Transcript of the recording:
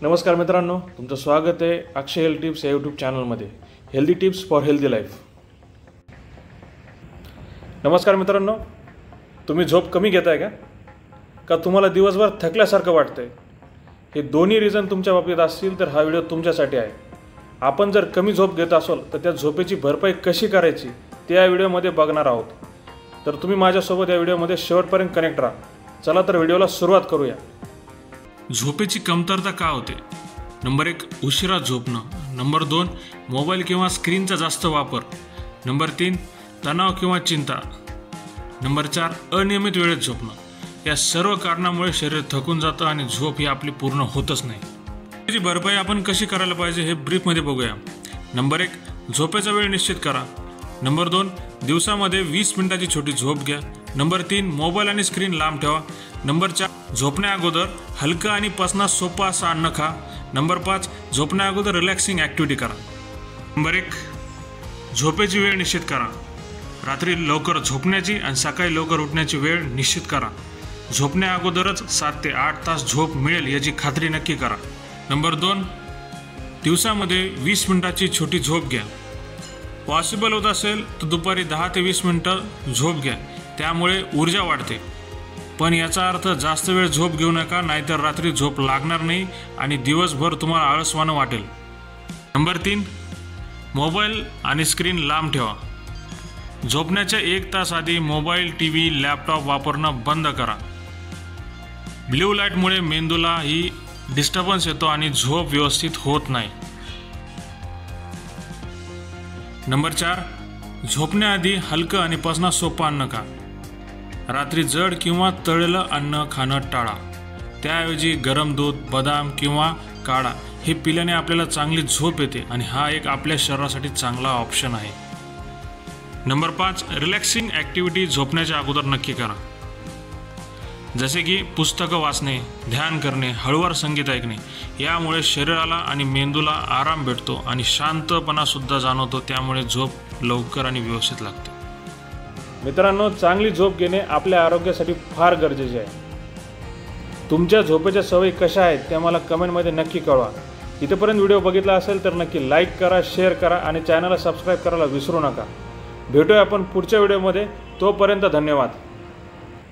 नमस्कार मित्रांनो, तुमचं स्वागत आहे अक्षय हेल्थ टिप्स या यूट्यूब चॅनलमध्ये. Healthy tips for healthy life. नमस्कार मित्रांनो, तुम्ही झोप कमी घेताय का तुम्हाला दिवसभर थकल्यासारखं वाटतंय? हे दोन्ही रिझन तुमच्या बाबतीत असतील तर हा व्हिडिओ तुमच्यासाठी आहे. आपण जर कमी झोप घेत असाल तर त्या झोपेची भरपाई कशी करायची ते या व्हिडिओमध्ये बघणार आहोत. तर तुम्ही माझ्यासोबत या व्हिडिओमध्ये शेवटपर्यंत कनेक्ट राहा. चला तर व्हिडिओला सुरुवात करूया. झोपेची कमतरता का होते? नंबर 1, उशिरा झोपणं. नंबर 2, मोबाईल किंवा स्क्रीनचा जास्त वापर. नंबर 3, तणाव किंवा चिंता. नंबर 4, अनियमित वेळेत झोपणं. या सर्व कारणामुळे शरीर थकून जातं आणि झोप ही आपली पूर्ण होतच नाही. त्याची भरपाई आपण कशी करायला पाहिजे हे ब्रीफमध्ये बघूया. नंबर 1, झोपेचा वेळ निश्चित करा. नंबर 2, दिवसामध्ये 20 मिनिटाची छोटी झोप घ्या. नंबर 3, मोबाईल आणि स्क्रीन लांब ठेवा. नंबर 4, झोपण्या अगोदर हलका आणि पचनास सोपा असा अन्न खा. नंबर 5, झोपण्या अगोदर रिलॅक्सिंग ॲक्टिव्हिटी करा. नंबर 1, झोपेची वेळ निश्चित करा. रात्री लवकर झोपण्याची आणि सकाळी लवकर उठण्याची वेळ निश्चित करा. झोपण्या अगोदरच 7 ते 8 तास झोप मिळेल याची खात्री नक्की करा. नंबर 2, दिवसामध्ये 20 मिनिटाची छोटी झोप घ्या. पॉसिबल होत असेल तर दुपारी 10 ते 20 मिनिटं झोप घ्या, त्यामुळे ऊर्जा वाढते. पण याचा अर्थ जास्त वेळ झोप घेऊ नका, नाहीतर रात्री झोप लागणार नाही आणि दिवसभर तुम्हाला आळसवाणं वाटेल. नंबर 3, मोबाईल आणि स्क्रीन लांब ठेवा. झोपण्याच्या 1 तास आधी मोबाईल, टीव्ही, लॅपटॉप वापरणं बंद करा. ब्ल्यू लाईटमुळे मेंदूला ही डिस्टर्बन्स येतो आणि झोप व्यवस्थित होत नाही. नंबर 4, झोपण्याआधी हलकं आणि पचनास सोपं अन्न खा. रात्री जड किंवा तळलेलं अन्न खाणं टाळा. त्याऐवजी गरम दूध, बदाम किंवा काढा हे पिल्याने आपल्याला चांगली झोप येते आणि हा एक आपल्या शरीरासाठी चांगला ऑप्शन आहे. नंबर 5, रिलॅक्सिंग ॲक्टिव्हिटी झोपण्याच्या अगोदर नक्की करा. जसे की पुस्तकं वाचणे, ध्यान करणे, हळूवार संगीत ऐकणे. यामुळे शरीराला आणि मेंदूला आराम भेटतो आणि शांतपणासुद्धा जाणवतो, त्यामुळे झोप लवकर आणि व्यवस्थित लागते. मित्रांनो, चांगली झोप घेणे आपल्या आरोग्यासाठी फार गरजेचे आहे. तुमच्या झोपेच्या सवयी कशा आहेत ते मला कमेंटमध्ये नक्की कळवा. इथेपर्यंत व्हिडिओ बघितला असेल तर नक्की लाईक करा, शेअर करा आणि चॅनलला सबस्क्राईब करायला विसरू नका. भेटूया आपण पुढच्या व्हिडिओमध्ये. तोपर्यंत धन्यवाद.